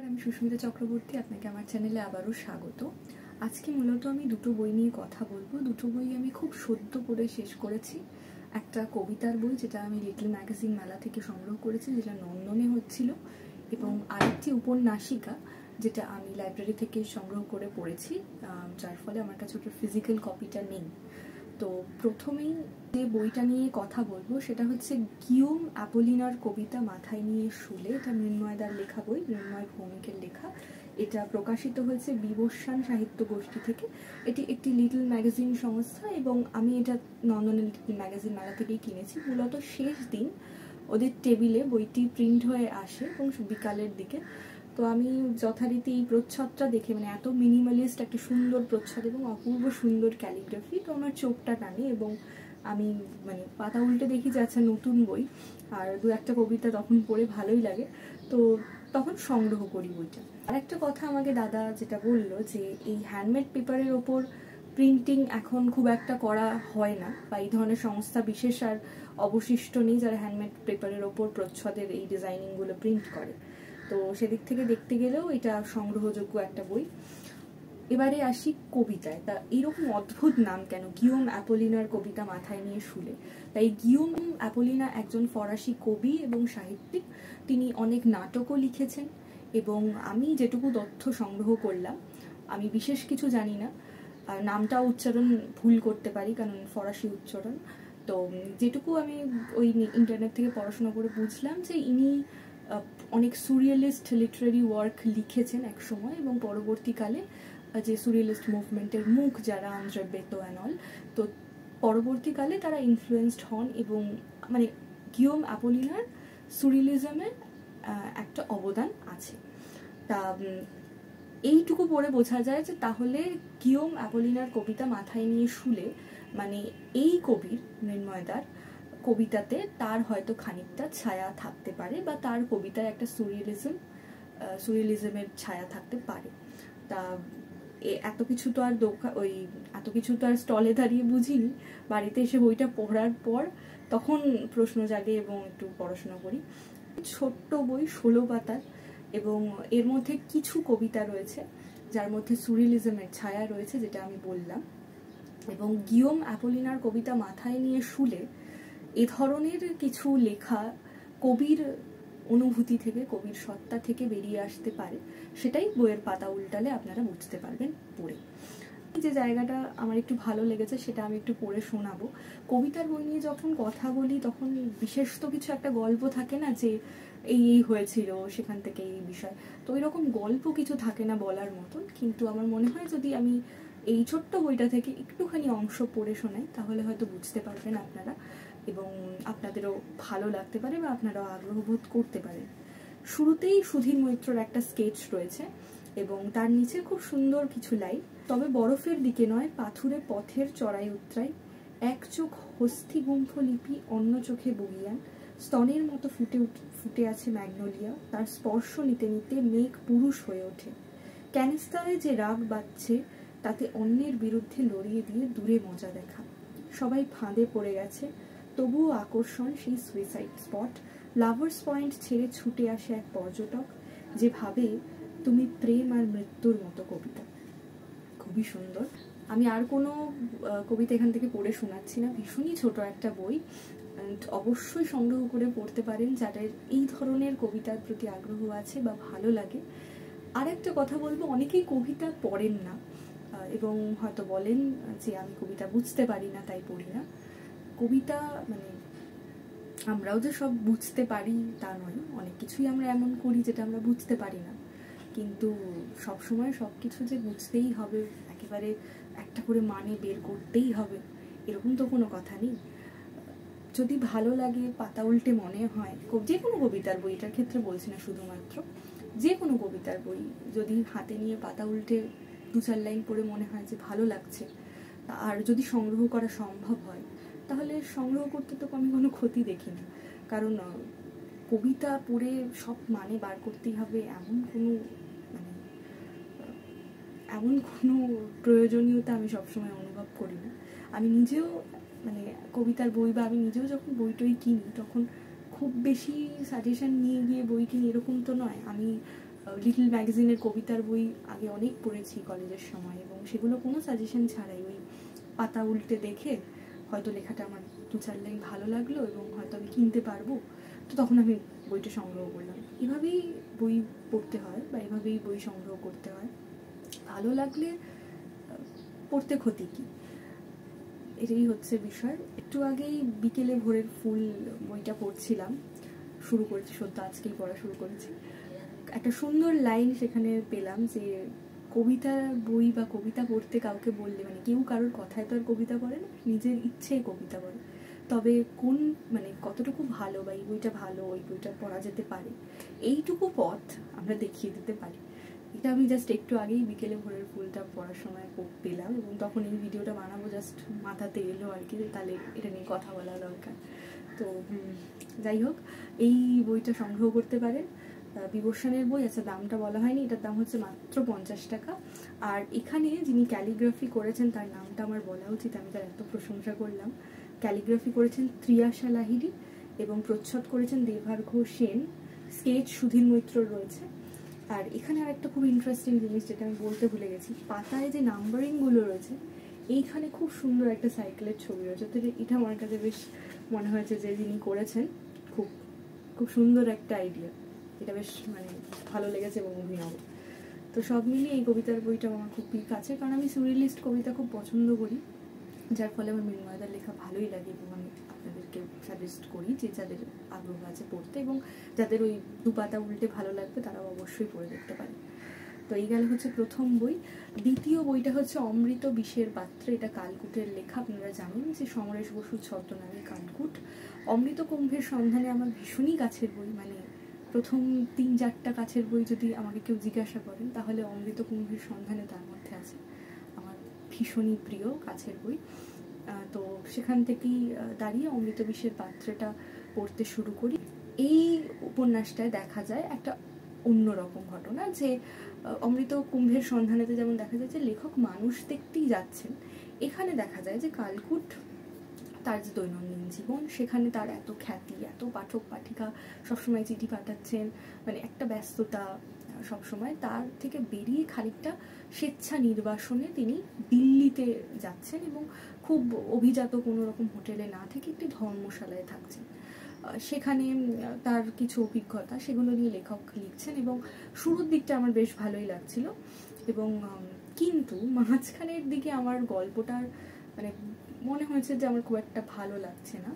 আমি সুস্মিতা চক্রবর্তী, আপনাকে আমার চ্যানেলে আবারও স্বাগত। আজকে মূলত আমি দুটো বই নিয়ে কথা বলবো। দুটো বই আমি খুব সদ্য পড়ে শেষ করেছি। একটা কবিতার বই যেটা আমি লিটল ম্যাগাজিন মেলা থেকে সংগ্রহ করেছি, যেটা নন্দনে হচ্ছিল, এবং আরেকটি উপন্যাসিকা যেটা আমি লাইব্রেরি থেকে সংগ্রহ করে পড়েছি, যার ফলে আমার কাছে ওটার ফিজিক্যাল কপিটা নেই। তো প্রথমেই যে বইটা নিয়ে কথা বলবো সেটা হচ্ছে গিওম অ্যাপোলিনার কবিতা মাথায় নিয়ে শুলে। এটা মৃন্ময়দার লেখা বই, মৃন্ময় ভৌমিকের লেখা। এটা প্রকাশিত হয়েছে বিবস্বান সাহিত্য গোষ্ঠী থেকে। এটি একটি লিটল ম্যাগাজিন সংস্থা এবং আমি এটা নন্দনের লিটল ম্যাগাজিন মেলা থেকেই কিনেছি। মূলত শেষ দিন ওদের টেবিলে বইটি প্রিন্ট হয়ে আসে এবং বিকালের দিকে। তো আমি যথারীতি এই প্রচ্ছদটা দেখে, মানে এত মিনিমালিস্ট একটা সুন্দর প্রচ্ছদ এবং অপূর্ব সুন্দর ক্যালিগ্রাফি, তো আমার চোখটা টানে এবং আমি মানে পাতা উল্টে দেখি যে আচ্ছা নতুন বই, আর দু একটা কবিতা তখন পড়ে ভালোই লাগে, তো তখন সংগ্রহ করি বইটা। আর একটা কথা আমাকে দাদা যেটা বললো যে এই হ্যান্ডমেড পেপারের ওপর প্রিন্টিং এখন খুব একটা করা হয় না, বা এই ধরনের সংস্থা বিশেষ আর অবশিষ্ট নেই যারা হ্যান্ডমেড পেপারের ওপর প্রচ্ছদের এই ডিজাইনিংগুলো প্রিন্ট করে। তো সেদিক থেকে দেখতে গেলেও এটা সংগ্রহযোগ্য একটা বই। এবারে আসি কবিতায়। তা এইরকম অদ্ভুত নাম কেন, গিওম অ্যাপোলিনার কবিতা মাথায় নিয়ে শুলে? তাই গিওম অ্যাপোলিনা একজন ফরাসি কবি এবং সাহিত্যিক। তিনি অনেক নাটকও লিখেছেন এবং আমি যেটুকু তথ্য সংগ্রহ করলাম, আমি বিশেষ কিছু জানি না, আর নামটা উচ্চারণ ভুল করতে পারি কারণ ফরাসি উচ্চারণ। তো যেটুকু আমি ওই ইন্টারনেট থেকে পড়াশোনা করে বুঝলাম যে ইনি অনেক সুরিয়ালিস্ট লিটারারি ওয়ার্ক লিখেছেন এক সময়, এবং পরবর্তীকালে যে সুরিয়ালিস্ট মুভমেন্টের মুখ যারা আন্দ্রে বেতো অ্যান্ড অল, তো পরবর্তীকালে তারা ইনফ্লুয়েসড হন এবং মানে গিওম অ্যাপোলিনার সুরিয়ালিজমের একটা অবদান আছে। তা এইটুকু পড়ে বোঝা যায় যে তাহলে গিওম অ্যাপোলিনার কবিতা মাথায় নিয়ে শুলে মানে এই কবির, মৃন্ময়দার কবিতাতে তার হয়তো খানিকটা ছায়া থাকতে পারে, বা তার কবিতায় একটা সুরিয়ালিজমের ছায়া থাকতে পারে। তা এত কিছু তো আর স্টলে দাঁড়িয়ে বুঝিনি, বাড়িতে এসে বইটা পড়ার পর তখন প্রশ্ন জাগে এবং একটু পড়াশোনা করি। ছোট্ট বই, 16 পাতার, এবং এর মধ্যে কিছু কবিতা রয়েছে যার মধ্যে সুরিয়ালিজমের ছায়া রয়েছে, যেটা আমি বললাম। এবং গিওম অ্যাপোলিনার কবিতা মাথায় নিয়ে শুলে এ ধরনের কিছু লেখা কবির অনুভূতি থেকে, কবির সত্তা থেকে বেরিয়ে আসতে পারে, সেটাই বইয়ের পাতা উল্টালে আপনারা বুঝতে পারবেন পড়ে। যে জায়গাটা আমার একটু ভালো লেগেছে সেটা আমি একটু পড়ে শোনাবো। কবিতার বই নিয়ে যখন কথা বলি তখন বিশেষ তো কিছু একটা গল্প থাকে না যে এই হয়েছিল সেখান থেকে এই বিষয়, তো ওই রকম গল্প কিছু থাকে না বলার মতন। কিন্তু আমার মনে হয় যদি আমি এই ছোট্ট বইটা থেকে একটুখানি অংশ পড়ে শোনাই তাহলে হয়তো বুঝতে পারবেন আপনারা, এবং আপনাদেরও ভালো লাগতে পারে বা আপনারাও আগ্রহ বোধ করতে পারেন। শুরুতেই সুধীর মৈত্রর একটা স্কেচ রয়েছে এবং তার নিচে খুব সুন্দর কিছু লাইন। তবে বরফের দিকে নয়, পাথুরে পথের চড়াই উতরাই, এক চোখ হস্তি গুম্ফ লিপি, অন্য চোখে বগিয়ান, স্তনের মতো ফুটে আছে ম্যাগনোলিয়া, তার স্পর্শ নিতে নিতে মেঘ পুরুষ হয়ে ওঠে। ক্যানিস্টারে যে রাগ বাজছে তাতে অন্যের বিরুদ্ধে লড়িয়ে দিয়ে দূরে মজা দেখা। সবাই ফাঁদে পড়ে গেছে, তবুও আকর্ষণ সেই সুইসাইড স্পট। লাভার্স পয়েন্ট ছেড়ে ছুটে আসে এক পর্যটক, যে ভাবে তুমি প্রেম আর মৃত্যুর মতো কবিতা। খুবই সুন্দর। আমি আর কোনো কবিতা এখান থেকে পড়ে শোনাচ্ছি না, ভীষণই ছোট একটা বই, অবশ্যই সংগ্রহ করে পড়তে পারেন যাদের এই ধরনের কবিতার প্রতি আগ্রহ আছে বা ভালো লাগে। আর একটা কথা বলবো, অনেকেই কবিতা পড়েন না এবং হয়তো বলেন যে আমি কবিতা বুঝতে পারি না তাই পড়ি না। কবিতা মানে আমরাও যে সব বুঝতে পারি তা নয়, অনেক কিছুই আমরা এমন করি যেটা আমরা বুঝতে পারি না, কিন্তু সবসময় সব কিছু যে বুঝতেই হবে, একেবারে একটা করে মানে বের করতেই হবে এরকম তো কোনো কথা নেই। যদি ভালো লাগে, পাতা উল্টে মনে হয়, যে কোনো কবিতার বই, এটার ক্ষেত্রে বলছি না শুধুমাত্র, যে কোনো কবিতার বই যদি হাতে নিয়ে পাতা উল্টে 2-4 লাইন পড়ে মনে হয় যে ভালো লাগছে, আর যদি সংগ্রহ করা সম্ভব হয় তাহলে সংগ্রহ করতে তো আমি কোনো ক্ষতি দেখি না। কারণ কবিতা পড়ে সব মানে বার করতেই হবে এমন কোনো প্রয়োজনীয়তা আমি সবসময় অনুভব করি না। আমি নিজেও মানে কবিতার বই, বা আমি নিজেও যখন বই টই কিনি তখন খুব বেশি সাজেশন নিয়ে গিয়ে বই কিনি এরকম তো নয়। আমি লিটল ম্যাগাজিনের কবিতার বই আগে অনেক পড়েছি কলেজের সময়, এবং সেগুলো কোনো সাজেশন ছাড়াই ওই পাতা উল্টে দেখে হয়তো লেখাটা আমার 2-4 লাইন ভালো লাগলো এবং হয়তো আমি কিনতে পারবো, তো তখন আমি বইটা সংগ্রহ করলাম। এভাবেই বই পড়তে হয় বা এভাবেই বই সংগ্রহ করতে হয়। ভালো লাগলে পড়তে ক্ষতি কি, এটাই হচ্ছে বিষয়। একটু আগেই বিকেলে ভোরের ফুল বইটা পড়ছিলাম, শুরু করেছি সদ্য আজকেই পড়া শুরু করেছি। একটা সুন্দর লাইন সেখানে পেলাম যে কবিতা বই বা কবিতা পড়তে কাউকে বললে, মানে কেউ কারোর কথায় তো আর কবিতা পড়ে না, নিজের ইচ্ছেই কবিতা পড়ে। তবে কোন মানে কতটুকু ভালো বা এই বইটা ভালো, ওই বইটা পড়া যেতে পারে, এইটুকু পথ আমরা দেখিয়ে দিতে পারি। এটা আমি জাস্ট একটু আগেই বিকেলে ভোরের ফুলটা পড়ার সময় পেলাম, এবং তখন এই ভিডিওটা বানাবো জাস্ট মাথাতে এলো আর কি, তাহলে এটা নিয়ে কথা বলা দরকার। তো যাই হোক, এই বইটা সংগ্রহ করতে পারেন। বিবর্ষণের বই, আচ্ছা দামটা বলা হয়নি, এটার দাম হচ্ছে মাত্র 50 টাকা। আর এখানে যিনি ক্যালিগ্রাফি করেছেন তার নামটা আমার বলা উচিত, আমি তার এত প্রশংসা করলাম। ক্যালিগ্রাফি করেছেন ত্রিয়াশা লাহিড়ী এবং প্রচ্ছদ করেছেন দেবার্ঘ্য সেন, স্কেচ সুধীর মৈত্রর রয়েছে। আর এখানে আর একটা খুব ইন্টারেস্টিং জিনিস যেটা আমি বলতে ভুলে গেছি, পাতায় যে নাম্বারিংগুলো রয়েছে এইখানে খুব সুন্দর একটা সাইকেলের ছবি রয়েছে। তো এটা আমার কাছে বেশ মনে হয়েছে যে যিনি করেছেন খুব খুব সুন্দর একটা আইডিয়া, এটা বেশ মানে ভালো লেগেছে এবং অভিনব। তো সব মিলিয়ে এই কবিতার বইটা আমার খুব পিক আছে, কারণ আমি সিউরিয়ালিস্ট কবিতা খুব পছন্দ করি, যার ফলে আমার মৃন্ময়দার লেখা ভালোই লাগে, এবং আমি আপনাদেরকে সাজেস্ট করি যে যাদের আগ্রহ আছে পড়তে এবং যাদের ওই 2 পাতা উল্টে ভালো লাগবে তারাও অবশ্যই পড়ে দেখতে পারে। তো এই গেল হচ্ছে প্রথম বই। দ্বিতীয় বইটা হচ্ছে অমৃত বিষের পাত্রে, এটা কালকুটের লেখা। আপনারা জানেন যে সমরেশ বসুর ছদ্মনামে কালকুট। অমৃত কুম্ভের সন্ধানে আমার ভীষণই কাছের বই, মানে প্রথম 3-4টা কাছের বই যদি আমাকে কেউ জিজ্ঞাসা করেন তাহলে অমৃত কুম্ভের সন্ধানে তার মধ্যে আছে, আমার ভীষণই প্রিয় কাছের বই। তো সেখান থেকেই দাঁড়িয়ে অমৃত বিষের পাত্রটা পড়তে শুরু করি। এই উপন্যাসটায় দেখা যায় একটা অন্যরকম ঘটনা, যে অমৃত কুম্ভের সন্ধানেতে যেমন দেখা যায় যে লেখক মানুষ দেখতেই যাচ্ছেন, এখানে দেখা যায় যে কালকুট তার যে দৈনন্দিন জীবন, সেখানে তার এত খ্যাতি, এত পাঠক পাঠিকা সবসময় চিঠি পাঠাচ্ছেন, মানে একটা ব্যস্ততা সবসময়, তার থেকে বেরিয়ে খানিকটা স্বেচ্ছা নির্বাসনে তিনি দিল্লিতে যাচ্ছেন এবং খুব অভিজাত কোনো রকম হোটেলে না থেকে একটি ধর্মশালায় থাকছেন। সেখানে তার কিছু অভিজ্ঞতা সেগুলো নিয়ে লেখক লিখছেন, এবং শুরুর দিকটা আমার বেশ ভালোই লাগছিল, এবং কিন্তু মাঝখানের দিকে আমার গল্পটার মানে মনে হয়েছে যে আমার খুব একটা ভালো লাগছে না।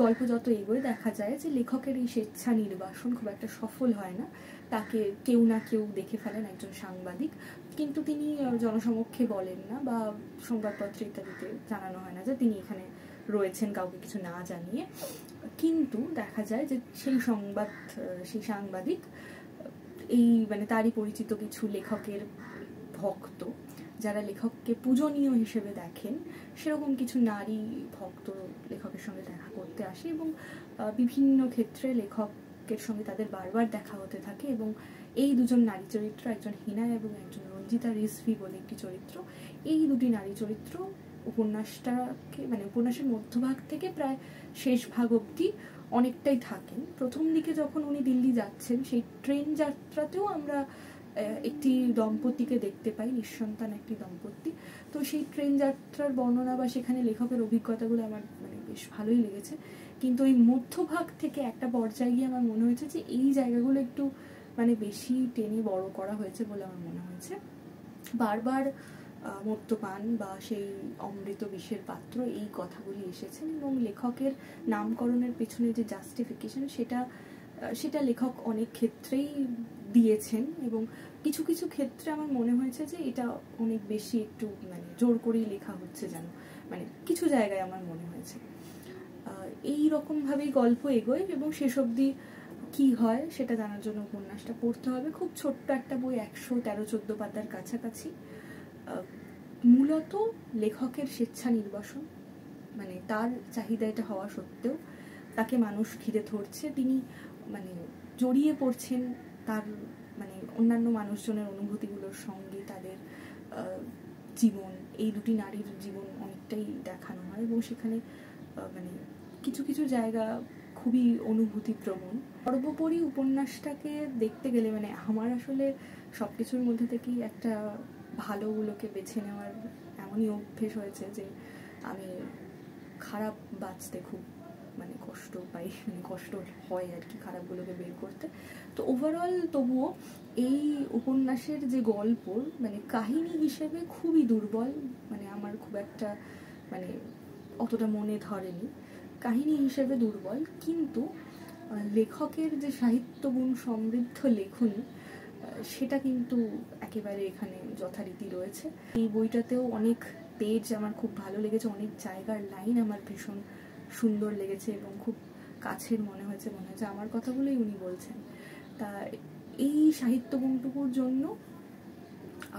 গল্প যত এগোয় দেখা যায় যে লেখকের এই স্বেচ্ছা নির্বাসন খুব একটা সফল হয় না, তাকে কেউ না কেউ দেখে ফেলেন, একজন সাংবাদিক, কিন্তু তিনি জনসমক্ষে বলেন না বা সংবাদপত্রে ইত্যাদিতে জানানো হয় না যে তিনি এখানে রয়েছেন কাউকে কিছু না জানিয়ে। কিন্তু দেখা যায় যে সেই সাংবাদিক এই মানে তারই পরিচিত কিছু লেখকের ভক্ত, যারা লেখককে পূজনীয় হিসেবে দেখেন, সেরকম কিছু নারী ভক্ত লেখকের সঙ্গে দেখা করতে আসে, এবং বিভিন্ন ক্ষেত্রে লেখকের সঙ্গে তাদের বারবার দেখা হতে থাকে। এবং এই দুজন নারী চরিত্র, একজন হিনা এবং একজন রঞ্জিতা রিজভি বলে একটি চরিত্র, এই দুটি নারী চরিত্র উপন্যাসটাকে মানে উপন্যাসের মধ্যভাগ থেকে প্রায় শেষ ভাগ অবধি অনেকটাই থাকেন। প্রথম দিকে যখন উনি দিল্লি যাচ্ছেন সেই ট্রেন যাত্রাতেও আমরা একটি দম্পতিকে দেখতে পাই, নিঃসন্তান একটি দম্পতি। তো সেই ট্রেন যাত্রার বর্ণনা বা সেখানে লেখকের অভিজ্ঞতাগুলো আমার মানে বেশ ভালোই লেগেছে, কিন্তু ওই মধ্যভাগ থেকে একটা পর্যায়ে গিয়ে আমার মনে হয়েছে যে এই জায়গাগুলো একটু মানে বেশি টেনে বড় করা হয়েছে বলে আমার মনে হয়েছে। বারবার মদ্যপান বা সেই অমৃত বিষের পাত্র এই কথাগুলি এসেছেন, এবং লেখকের নামকরণের পেছনে যে জাস্টিফিকেশন সেটা লেখক অনেক ক্ষেত্রেই দিয়েছেন, এবং কিছু কিছু ক্ষেত্রে আমার মনে হয়েছে যে এটা অনেক বেশি একটু মানে জোর করেই লেখা হচ্ছে যেন, মানে কিছু জায়গায় আমার মনে হয়েছে। এই রকমভাবেই গল্প এগোয়, এবং শেষ অবধি কি হয় সেটা জানার জন্য উপন্যাসটা পড়তে হবে। খুব ছোট্ট একটা বই, 113-14 পাতার কাছাকাছি। মূলত লেখকের স্বেচ্ছা নির্বাসন, মানে তার চাহিদা এটা হওয়া সত্ত্বেও তাকে মানুষ ঘিরে ধরছে, তিনি মানে জড়িয়ে পড়ছেন তার মানে অন্যান্য মানুষজনের অনুভূতিগুলোর সঙ্গে, তাদের জীবন, এই দুটি নারীর জীবন অনেকটাই দেখানো হয়, এবং সেখানে মানে কিছু কিছু জায়গা খুব খুবই অনুভূতিপ্রবণ। সর্বোপরি উপন্যাসটাকে দেখতে গেলে মানে আমার আসলে সব কিছুর মধ্যে থেকেই একটা ভালোগুলোকে বেছে নেওয়ার এমনই অভ্যেস হয়েছে যে আমি খারাপ বাঁচতে খুব মানে কষ্ট পাই, মানে কষ্ট হয় আর কি খারাপগুলোকে বের করতে। তো ওভারঅল তবুও এই উপন্যাসের যে গল্প মানে কাহিনী হিসেবে খুবই দুর্বল, মানে আমার খুব একটা মানে অতটা মনে ধরেনি, কাহিনী হিসেবে দুর্বল। কিন্তু লেখকের যে সাহিত্যগুণ সমৃদ্ধ লেখনী সেটা কিন্তু একেবারে এখানে যথারীতি রয়েছে। এই বইটাতেও অনেক পেজ আমার খুব ভালো লেগেছে, অনেক জায়গার লাইন আমার ভীষণ সুন্দর লেগেছে এবং খুব কাছের মনে হয়েছে আমার কথাগুলোই উনি বলছেন। তা এই সাহিত্যগুণটুকুর জন্য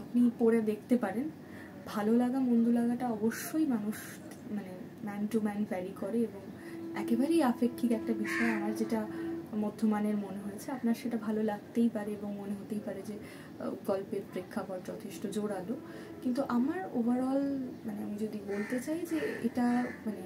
আপনি পড়ে দেখতে পারেন। ভালো লাগা মন্দ লাগাটা অবশ্যই মানুষ মানে ম্যান টু ম্যান ভ্যারি করে এবং একেবারেই আপেক্ষিক একটা বিষয়। আমার যেটা মধ্যমানের মনে হয়েছে আপনার সেটা ভালো লাগতেই পারে এবং মনে হতেই পারে যে গল্পের প্রেক্ষাপট যথেষ্ট জোরালো, কিন্তু আমার ওভারঅল মানে আমি যদি বলতে চাই যে এটা মানে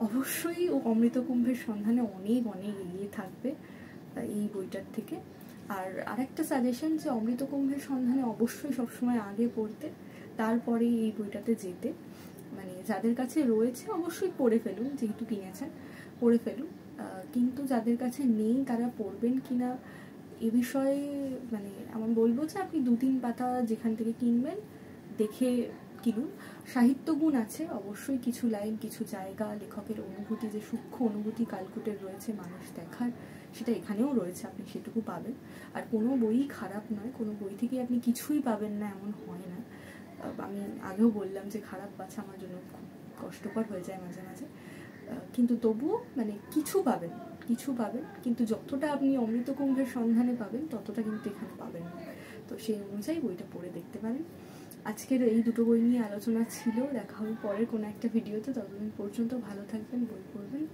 অবশ্যই ও অমৃতকুম্ভের সন্ধানে অনেক অনেক এগিয়ে থাকবে এই বইটার থেকে। আর আরেকটা সাজেশন যে অমৃতকুম্ভের সন্ধানে অবশ্যই সবসময় আগে পড়তে, তারপরে এই বইটাতে যেতে। মানে যাদের কাছে রয়েছে অবশ্যই পড়ে ফেলুন, যেহেতু কিনেছেন পড়ে ফেলুন, কিন্তু যাদের কাছে নেই তারা পড়বেন কিনা এ বিষয়ে মানে আমার বলবো যে আপনি 2-3 পাতা যেখান থেকে কিনবেন দেখে কিনুন। সাহিত্যগুণ আছে অবশ্যই, কিছু লাইন কিছু জায়গা লেখকের অনুভূতি, যে সূক্ষ্ম অনুভূতি কালকুটের রয়েছে মানুষ দেখার, সেটা এখানেও রয়েছে, আপনি সেটুকু পাবেন। আর কোনো বই খারাপ নয়, কোনো বই থেকে আপনি কিছুই পাবেন না এমন হয় না। আমি আগেও বললাম যে খারাপ বাছা আমার জন্য খুব কষ্টকর হয়ে যায় মাঝে মাঝে, কিন্তু তবুও মানে কিছু পাবেন, কিন্তু যতটা আপনি অমৃতকুম্ভের সন্ধানে পাবেন ততটা কিন্তু এখানে পাবেন না। তো সেই অনুযায়ী বইটা পড়ে দেখতে পারেন। আজকের এই দুটো বই নিয়ে আলোচনা ছিল। দেখা হবে পরের কোনো একটা ভিডিওতে, ততদিন পর্যন্ত ভালো থাকবেন, বই পড়বেন।